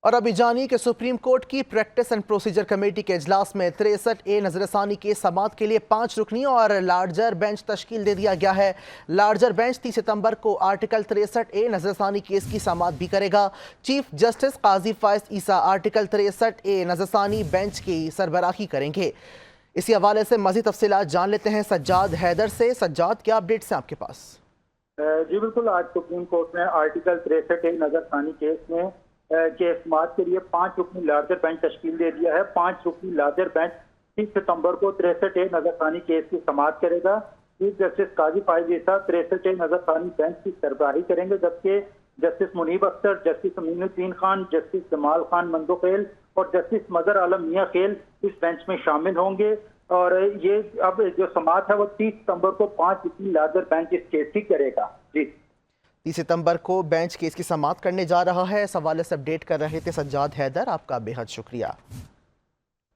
اور ابھی جانیے کہ سپریم کورٹ کی پریکٹس اینڈ پروسیجر کمیٹی کے اجلاس میں 63A نظر ثانی کیس سماعت کے لیے 5 رکنی اور لارجر بینچ تشکیل دے دیا گیا ہے۔ لارجر بینچ 30 ستمبر کو آرٹیکل 63A نظر ثانی کیس کی سماعت بھی کرے گا۔ چیف جسٹس قاضی فائز عیسیٰ آرٹیکل 63A نظر ثانی بینچ کی سربراہی کریں گے۔ اسی حوالے سے مزید تفصیلات جان لیتے ہیں سجاد حیدر سے۔ سجاد، کیا اپڈیٹس ہیں آپ کے پاس؟ جی بالکل، آج سپریم کورٹ نے آرٹیکل 63A نظر ثانی کیس میں سماعت کے لیے 5 رکنی لارجر بینچ تشکیل دے دیا ہے۔ 5 رکنی لارجر بینچ 30 ستمبر کو 63A نظر ثانی کیس کی سماعت کرے گا۔ چیف جسٹس قاضی فائز عیسیٰ 63A نظر ثانی بینچ کی سربراہی کریں گے، جبکہ جسٹس منیب اختر، جسٹس امین الدین خان، جسٹس جمال خان مندوخیل اور جسٹس مظہر عالم میاں خیل اس بینچ میں شامل ہوں گے۔ اور یہ اب جو سماعت ہے وہ 30 ستمبر کو 5 رکنی لارجر بینچ اس کیس کی کرے گا۔ جی 30 ستمبر کو بینچ کیس کی سماعت کرنے جا رہا ہے۔ اس حوالے سے اپڈیٹ کر رہے تھے سجاد حیدر، آپ کا بے حد شکریہ۔